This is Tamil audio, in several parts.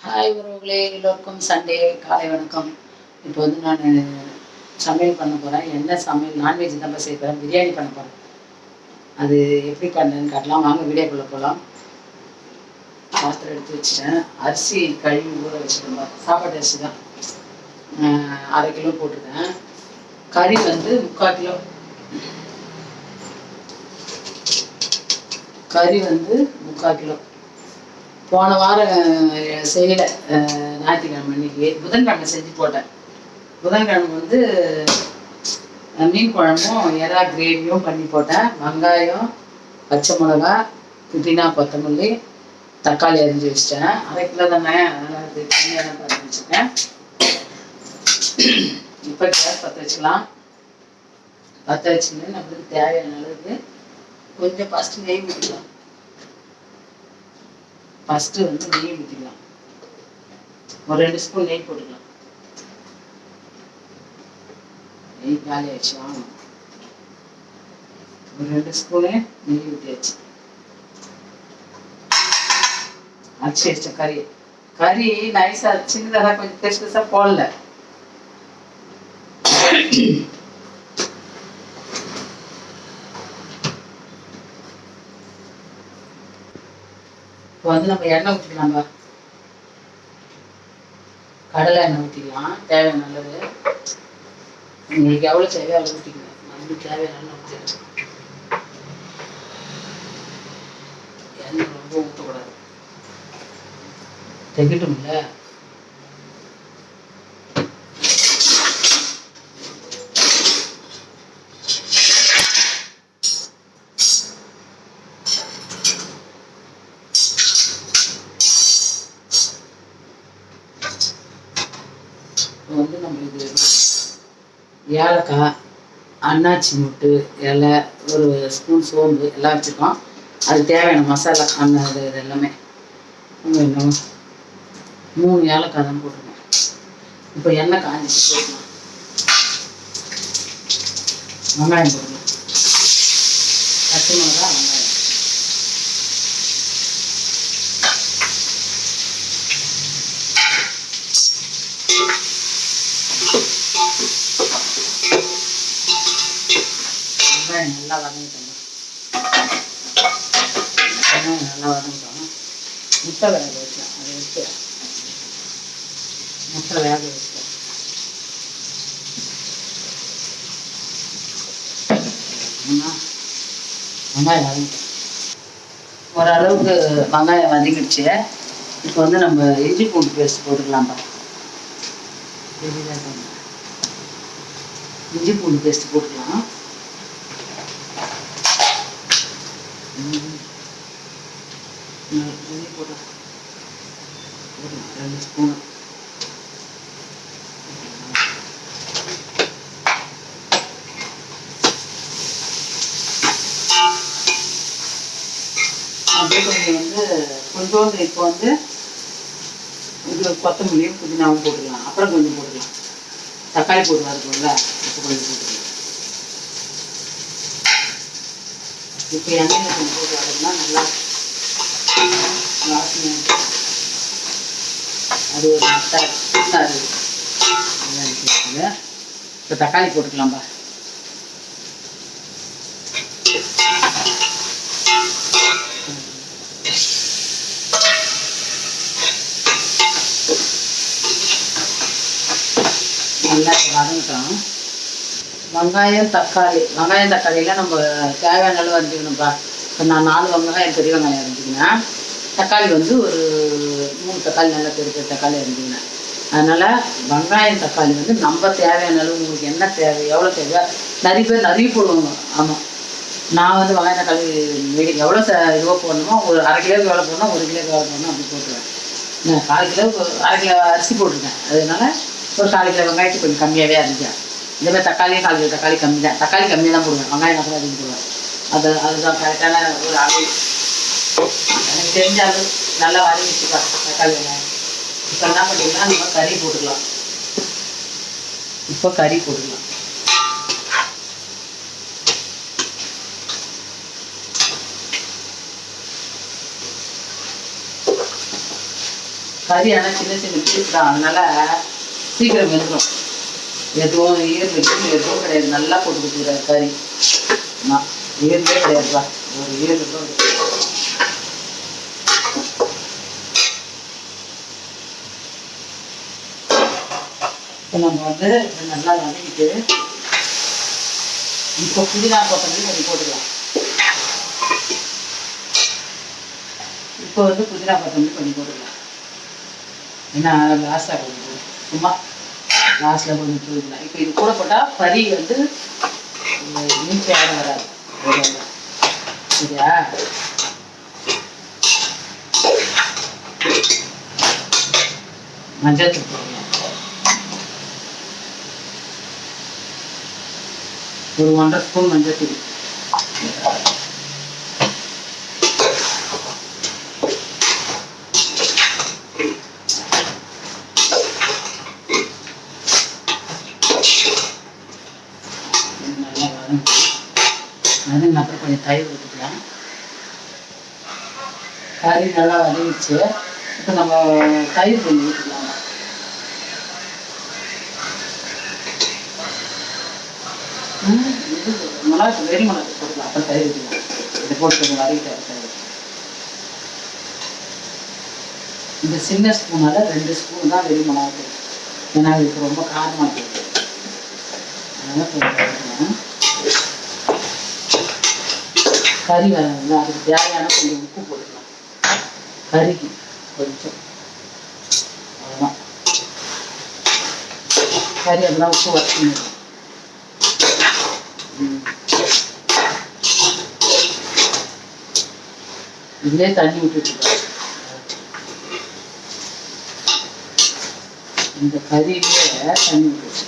ஹாய் உறவுகளே, எல்லோருக்கும் சண்டே காலை வணக்கம். இப்போ வந்து நான் சமையல் பண்ண போகிறேன். என்ன சமையல்? நான்வெஜ் தான் செய்ய போகிறேன். பிரியாணி பண்ண போகிறேன். அது எப்படி பண்ணுறேன்னு காட்டலாம். வாங்க வீடியோக்குள்ளே போகலாம். பாத்திரம் எடுத்து வச்சுட்டேன். அரிசி கழுவி ஊற வச்சுட்டேன். சாப்பாட்டு அரிசி தான். 1/2 கிலோ போட்டிருக்கேன். கறி வந்து 3/4 கிலோ. கறி வந்து 3/4 கிலோ. போன வாரம் செய்யலை, ஞாயிற்றுக்கிழமை அன்னைக்கு. புதன்கிழமை செஞ்சு போட்டேன். புதன்கிழமை வந்து மீன் குழம்பும் எறா கிரேவியும் பண்ணி போட்டேன். வெங்காயம், பச்சை மிளகா, புதினா, கொத்தமல்லி, தக்காளி அரிஞ்சு வச்சிட்டேன். 1/2 கிலோ தானே, அதனால் அது கம்மியாக தான் பார்த்து வச்சுருக்கேன். இப்போ கேஸ் பற்ற வச்சுக்கலாம். பற்ற வச்சுன்னு நம்மளுக்கு தேவையான அளவுக்கு கொஞ்சம் ஃபஸ்ட்டு நெய் ஊற்றிக்கலாம். ஃபஸ்ட்டு வந்து நெய் ஊற்றிக்கலாம். ஒரு 2 ஸ்பூன் நெய் போட்டுக்கலாம். நெய் காலி ஆயிடுச்சு. வாங்கணும். ஒரு 2 ஸ்பூனு நெய் ஊற்றியாச்சு. அரிசி அடிச்ச கறி நைஸாக சின்னதாக கொஞ்சம் பெருசு பெருசாக போடல. இப்போ வந்து நம்ம எண்ணெய் ஊற்றிக்கலாம்பா. கடலை எண்ணெய் ஊற்றிக்கலாம். தேவையான நல்லது. உங்களுக்கு எவ்வளோ தேவையோ அவ்வளோ ஊற்றிக்கணும். நம்மளுக்கு தேவையான ஊற்றிடுச்சு. எண்ணெய் ரொம்ப ஊற்றக்கூடாது, தெகிட்டும்ல. வந்து நம்ம இது ஏலக்காய், அன்னாச்சி முட்டு, இலை, ஒரு ஸ்பூன் சோம்பு எல்லாம் வச்சுருக்கோம். அது தேவையான மசாலா இது எல்லாமே. இன்னும் 3 ஏலக்காய் தான் போட்டுருக்கோம். இப்போ எண்ணெய் காஞ்சிச்சு போட்டுக்கலாம். வெங்காயம் போட்டுக்கலாம். பச்சை மிளகா, வெங்காயம். வெங்காயம் நல்லா வதங்கிட்டோம். வெங்காயம் நல்லா வதங்கிட்டோம். முட்டை வேக வச்சேன். அதை வச்சு முட்டை வேக வச்சுட்டேன். வெங்காயம் வதங்கிட்டோம். ஓரளவுக்கு வெங்காயம் வதங்கிடுச்சு. இப்போ வந்து நம்ம இஞ்சி பூண்டு பேஸ்ட் போட்டுக்கலாம்ப்பா. இஞ்சி பூண்டு பேஸ்ட் போட்டுக்கலாம். போட்டு 2 ஸ்பூன். அப்படியே கொஞ்சம் வந்து கொஞ்சோண்டு இப்போ வந்து இது கொத்தமல்லியும் புதினாவும் போட்டுக்கலாம். அப்புறம் கொஞ்சம் போட்டுக்கலாம். தக்காளி போட்டு வறுக்கணும்ல, இப்போ கொஞ்சம் போட்டுக்கலாம். இப்போ எண்ணெயில் கொஞ்சம் போட்டு வதக்கினா நல்லா வாசனை. அது ஒரு மட்டாது. இப்போ தக்காளி போட்டுக்கலாம்பா. நல்லா வதங்கிட்டோம். வெங்காயம் தக்காளியெலாம் நம்ம தேவையான அளவு அரிஞ்சிக்கணும்ப்பா. இப்போ நான் 4 வெங்காயம், பெரிய வெங்காயம் அரிஞ்சிக்கினேன். தக்காளி வந்து ஒரு 3 தக்காளி, நல்லா பெரிய தக்காளி அரிஞ்சிக்கினேன். அதனால் வெங்காயம் தக்காளி வந்து நம்ம தேவையான அளவு, உங்களுக்கு என்ன தேவை, எவ்வளோ தேவையோ. நிறைய பேர் நிறைய போடுவாங்க. ஆமாம், நான் வந்து வெங்காயம் தக்காளி எவ்வளோ இதுவாக போடணுமோ, ஒரு 1/2 கிலோவுக்கு எவ்வளோ போடணும், 1 கிலோவுக்கு எவ்வளோ போடணும் அப்படி போட்டுருவேன். நான் 1/4 கிலோவுக்கு 1/2 கிலோ அரிசி போட்டிருக்கேன். அதனால ஒரு 1/4 கிலோ வெங்காயத்துக்கு கொஞ்சம் கம்மியாகவே அரிஞ்சேன். இதேமாதிரி தக்காளியும் 1/4 கிலோ தக்காளி கம்மி தான். தக்காளி கம்மியாக தான் போடுவேன். வெங்காயம் கூட அதிகம் போடுவேன். அதுதான் கரெக்டான ஒரு அளவு. எனக்கு தெரிஞ்ச அளவு நல்லா வதங்கிச்சுப்பா தக்காளி வெங்காயம். இப்போ என்ன பண்ணிக்கலாம், நம்ம கறி போட்டுக்கலாம். கறி ஆனால் சின்ன சின்ன பீஸ் தான், அதனால சீக்கிரம் வெந்துடும். எதுவும் எதுவும் கிடையாது, நல்லா போட்டு கொடுத்துக்கிறாரு கறி. ஆமாம், ஈரலே கிடையாதுப்பா, ஒரு ஈரல் தான். இப்போ நம்ம வந்து நல்லா வதக்கிட்டு இப்போ புதினா கொத்தமல்லி கொஞ்சம் போட்டுக்கலாம். இப்போ வந்து புதினா கொத்தமல்லி கொஞ்சம் போட்டுக்கலாம். ஏன்னா லாஸ்ட்டாக கொஞ்சம் சும்மா லாஸ்ட்டில் கொஞ்சம் போட்டுக்கலாம். இப்போ இது கூட போட்டால் கறி வந்து நீட்டாக வராது. சரியா? மஞ்சள் தூள் போடுங்க, ஒரு 1.5 ஸ்பூன் மஞ்சள் தூள். நல்லா அப்புறம் கொஞ்சம் தயிர் ஊற்றிக்கலாம். கறி நல்லா வதங்கிடுச்சு. இப்போ நம்ம தயிர் கொஞ்சம் ஊற்றிக்கலாம். இது மிளகு, வெறி மிளகு போட்டுக்கலாம். அப்புறம் தயிர் ஊற்றிக்கலாம். இதை போட்டு கொஞ்சம் வதக்கிட்டு தயிர். இந்த சின்ன ஸ்பூனால் 2 ஸ்பூன் தான் வெறி மிளகு, ஏன்னா இதுக்கு ரொம்ப காரமாக இருக்குது. அதனால் கொஞ்சம் வதக்கலாம். கறி வேணுங்களா, அதுக்கு தேவையான கொஞ்சம் உப்பு போட்டுக்கலாம். கறிக்கு கொஞ்சம் அவ்வளோதான். கறி அதெல்லாம் உப்பு வச்சுக்கணும். இதுலேயே தண்ணி விட்டுட்டு இந்த கறியிலே தண்ணி விட்டுச்சு.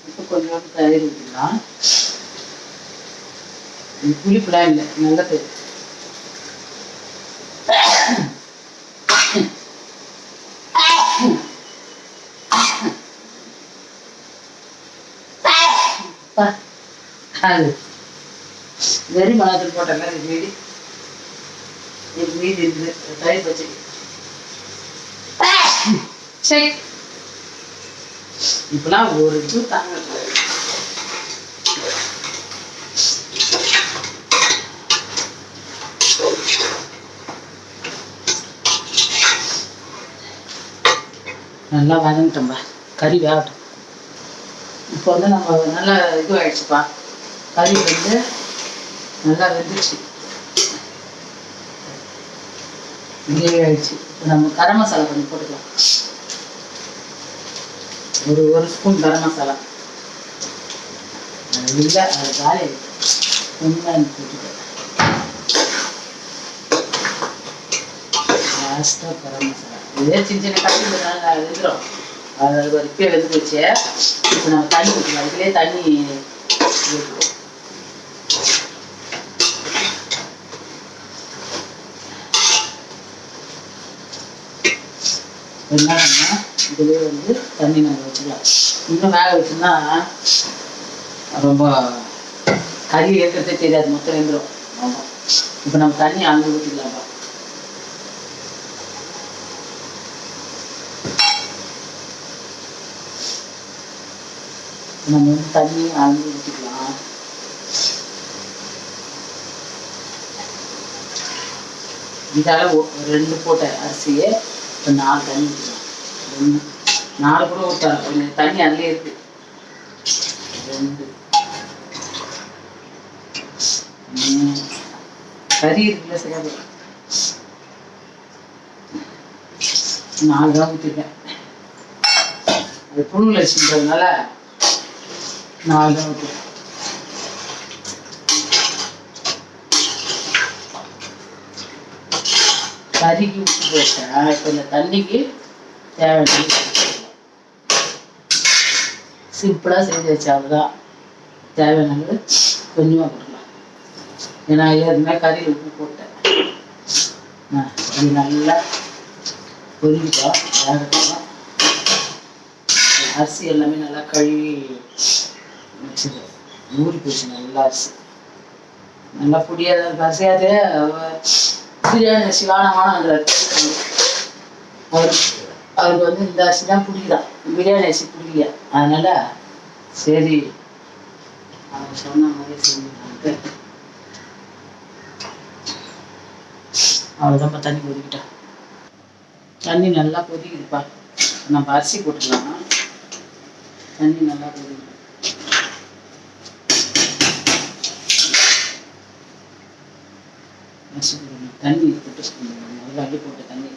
இப்போ கொஞ்சோண்டு தயிர் ஊற்றிக்கலாம். இது புளிப்புலாம் இல்லை, நல்ல தயிர். அது வெறி மிளகாத்தூள் போட்டாங்க, இது மீதி இருக்குது தயிர் பச்சடி. சரி, இப்பெல்லாம் ஒரு இது தாங்க. நல்லா வதங்கிட்டோம்பா, கறி வேகட்டும். இப்போ வந்து நம்ம நல்லா இது ஆயிடுச்சுப்பா, கறி வந்து நல்லா வெந்துச்சு, கிரேவி ஆயிடுச்சு. இப்போ நம்ம கரம் மசாலா கொஞ்சம் போட்டுக்கலாம். ஒரு ஸ்பூன் கரம் மசாலா. அது இல்லை, அது காலி கொஞ்சம் போட்டுக்க. லாஸ்ட்டாக கரம் மசாலா. இதே சின்ன சின்ன கறி வெந்துடும், அது ஒரு இப்பயே வெந்து வச்சு. இப்போ நம்ம தண்ணி ஊற்றலாம். இதுலேயே தண்ணி ஊற்றுவோம். வெங்காயம்னா இதுலேயே வந்து தண்ணி நம்ம வச்சுக்கலாம். இன்னும் வேக வச்சோம்னா ரொம்ப கறி ஏற்கிறதே தெரியாது, மொத்தம் வெந்துடும். ஆமாம், இப்போ நம்ம தண்ணி அளந்து ஊற்றிக்கலாம்ப்பா. நம்ம வந்து தண்ணி அளந்து ஊற்றிக்கலாம். இதால் 2 போட்ட அரிசியே இப்போ 4 தண்ணி ஊற்றிக்கலாம். 4 கூட ஊற்றலாம், கொஞ்சம் தண்ணி அதுலேயே இருக்குது. 2 கறி இருக்குல்ல, சரியாக 4 தான் ஊற்றிருக்கேன். அது புழுங்கல் வச்சுன்றதுனால 4 தான் ஊற்றிருக்கேன். கறிக்கு உப்பு போட்டேன். இப்போ இந்த தண்ணிக்கு தேவையான சிம்பிளாக செஞ்சு வச்சா அவ்வளோதான். தேவையானது கொஞ்சமாக போட்டுக்கலாம், ஏன்னா ஏற்கனவே கறியில் உப்பு போட்டேன். அது நல்லா பொரிஞ்சிட்டோம், வேகட்டும். அரிசி எல்லாமே நல்லா கழுவி வச்சுது. ஊறி போச்சு நல்லா அரிசி. நல்லா புடியாத அரிசியாது பிரியாணி அரிசி வானமானாங்கிறார் அவருக்கு வந்து இந்த அரிசி தான் பிடிக்குதான், பிரியாணி அரிசி பிடிக்கல. அதனால சரி அவங்க சொன்ன மாதிரி செஞ்சுட்டு அவ்வளோதான்ப்பா. தண்ணி கொதிக்கிட்டா, தண்ணி நல்லா கொதிக்குதுப்பா. நம்ம அரிசி போட்டுக்கலாம். தண்ணி நல்லா கொதிக்கும். அரிசி போடணும், தண்ணி போட்டு முதல்ல அள்ளி போட்டு தண்ணி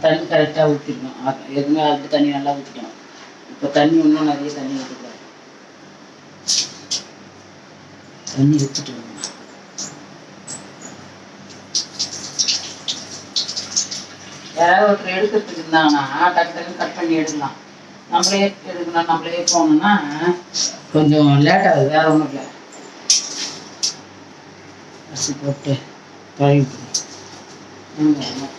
தண்ணி கரெக்டாக ஊற்றிடணும். எதுவுமே அதுக்கு தண்ணி நல்லா ஊற்றிக்கணும். இப்போ தண்ணி இன்னும் நிறைய தண்ணி ஊற்றக்கூடாது. தண்ணி ஊற்றிட்டு யாராவது ஒருத்தர் எடுக்கிறதுக்கு இருந்தாங்கன்னா டக்கு டக்குன்னு கட் பண்ணி எடுக்கலாம். நம்மளே எடுக்கணும், நம்மளே போகணும்னா கொஞ்சம் லேட் ஆகுது. வேற ஒன்றும் இல்லை. அரிசி போட்டு கழுவிட்டு இருக்கணும்.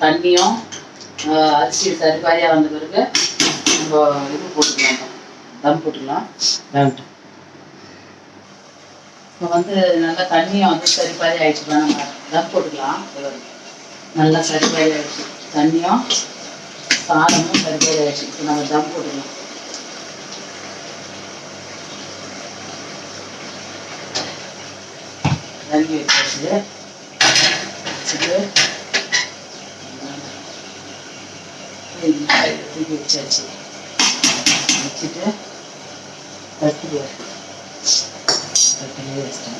தண்ணியும் அரிசி சரிபாரியாக வந்த பிறகு நம்ம இது போட்டுக்கலாம், தம் போட்டுக்கலாம். வேகட்டும். இப்போ வந்து நல்லா தண்ணியும் வந்து சரிபாரி ஆயிடுச்சுக்கலாம். நம்ம தம் போட்டுக்கலாம். நல்லா சரிபாரி ஆயிடுச்சு. தண்ணியும் சாதமும் சரிபாரி ஆயிடுச்சு. இப்போ நம்ம தம் போட்டுக்கலாம். தண்ணி வச்சாச்சு. வச்சுட்டு தூக்கி வச்சாச்சு. வச்சுட்டு தட்டிலே வச்சிட்டேன்.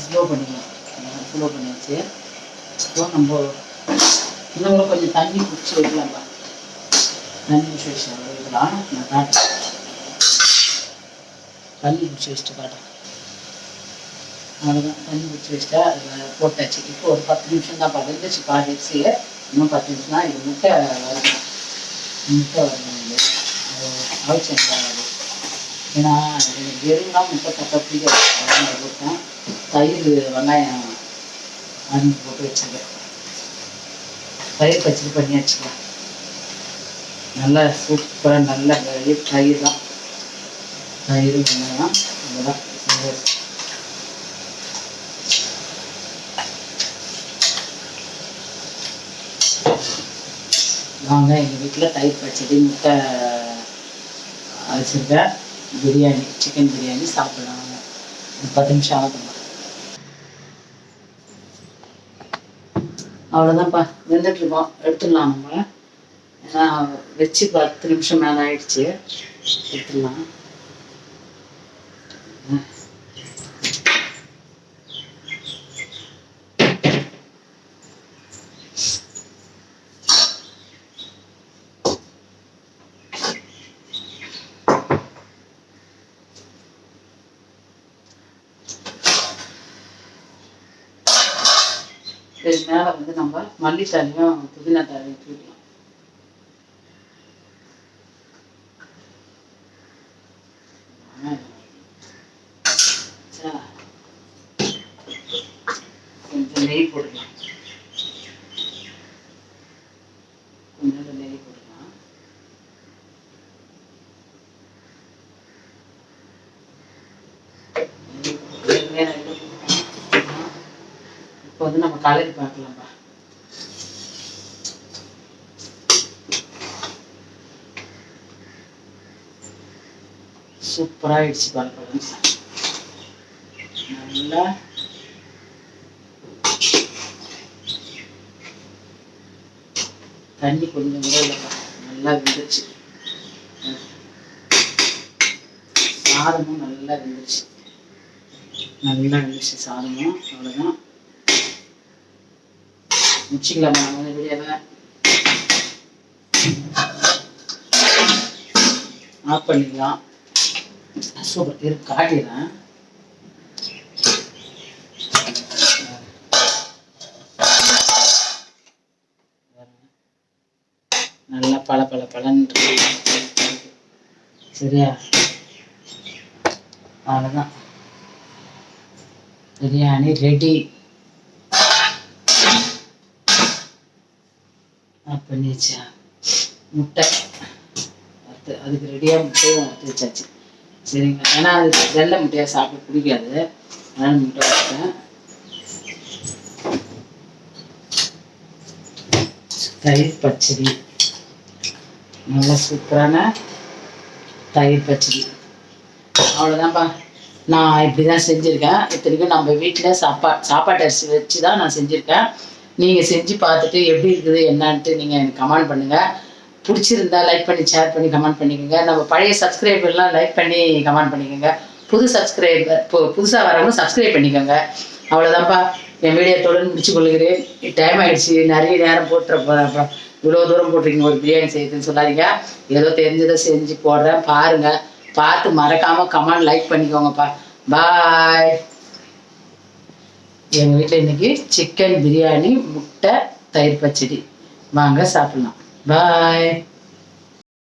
ஸ்லோ பண்ணிக்கலாம். ஸ்லோ பண்ணியாச்சு. இப்போ நம்ம இன்னும் கூட கொஞ்சம் தண்ணி பிடிச்சி வைக்கலாம்ப்பா. தண்ணி பிடிச்சி வச்சு வைக்கலாம். நான் காட்டுறேன். தண்ணி பிடிச்சி வச்சுட்டு காட்டுறேன். அவ்வளோதான். தண்ணி பிடிச்சி வச்சுட்டா அதில் போட்டாச்சு. இப்போ ஒரு 10 நிமிஷம் தான் வெந்துச்சு. பாதி அரிசி இன்னும் 10 நிமிஷம் தான். இது முட்டை வரணும். முட்டை வரணும். இது அவசியம் வராது. ஏன்னா வெறும்லாம் முட்டை தட்டை பிடிக்காது. அதனால போட்டேன். தயிர் வெங்காயம் அரிஞ்சு போட்டு வச்சுருக்கேன். தயிர் பச்சடி பண்ணி வச்சுக்கலாம். நல்லா சூப்பராக நல்ல தயிர் தான். தயிர் வெங்காயம் இதெல்லாம் வாங்க. எங்கள் வீட்டில் தயிர் பச்சடி முட்டை வச்சுருக்கேன். பிரியாணி, சிக்கன் பிரியாணி சாப்பிடலாம். 10 நிமிஷம் ஆகுதுமா. அவ்வளோதான்ப்பா. வெந்துட்டுருக்கோம். எடுத்துடலாம் நம்ம. ஏன்னா வச்சு 10 நிமிஷம் மேலே ஆயிடுச்சு. எடுத்துடலாம். இது மேலே வந்து நம்ம மல்லித்தலையும் புதினா தழையும் தூக்கலாம். கொஞ்சம் நெய் போட்டுக்கலாம். கொஞ்சம் நெய் போட்டுக்கலாம். இப்போ வந்து நம்ம கலரி பார்க்கலாம்ப்பா. சூப்பராக ஆயிடுச்சு பாருங்க. நல்லா தண்ணி கொஞ்சம் கூட இல்லைப்பா. நல்லா வெந்துச்சு, சாதமும் நல்லா வெந்துச்சு, சாதமும். அவ்வளோதான், முடிச்சுக்கலாமா நம்ம வீடியோவை? ஆஃப் பண்ணிக்கலாம். சூப்பர், இருக்கு காட்டிடுறேன். நல்லா பழன்னு சரியா? அவ்வளோதான், பிரியாணி ரெடி. பண்ணிச்சா முட்டை வறுத்து, அதுக்கு ரெடியாக முட்டையும் வறுத்து வச்சாச்சு. சரிங்க, ஏன்னா அது வெள்ளை முட்டையாக சாப்பிட பிடிக்காது, அதனால் முட்டை வறுத்தேன். தயிர் பச்சடி, நல்லா சூப்பரான தயிர் பச்சடி. அவ்வளோதான்ப்பா, நான் இப்படி தான் செஞ்சுருக்கேன். இத்தனைக்கும் நம்ம வீட்டில் சாப்பாட்டு அரிசி வச்சு தான் நான் செஞ்சுருக்கேன். நீங்கள் செஞ்சு பார்த்துட்டு எப்படி இருக்குது என்னான்ட்டு நீங்கள் எனக்கு கமெண்ட் பண்ணுங்கள். பிடிச்சிருந்தா லைக் பண்ணி ஷேர் பண்ணி கமெண்ட் பண்ணிக்கோங்க. நம்ம பழைய சப்ஸ்கிரைபர்லாம் லைக் பண்ணி கமெண்ட் பண்ணிக்கோங்க. புது சப்ஸ்கிரைபர் புதுசாக வரவங்க சப்ஸ்கிரைப் பண்ணிக்கோங்க. அவ்வளோதான்ப்பா, என் வீடியோ தொடர்ந்து முடிச்சு கொள்கிறேன். டைம் ஆகிடுச்சு, நிறைய நேரம் போட்டுற இவ்வளோ தூரம் போட்டிருக்கீங்க ஒரு பிரியாணி செய்யுதுன்னு சொல்லாதீங்க. ஏதோ தெரிஞ்சதை செஞ்சு போடுறேன், பாருங்கள். பார்த்து மறக்காமல் கமெண்ட் லைக் பண்ணிக்கோங்கப்பா. பாய். எங்கள் வீட்டில் இன்னைக்கு சிக்கன் பிரியாணி, முட்டை, தயிர் பச்சடி. வாங்க சாப்பிட்லாம். பாய்.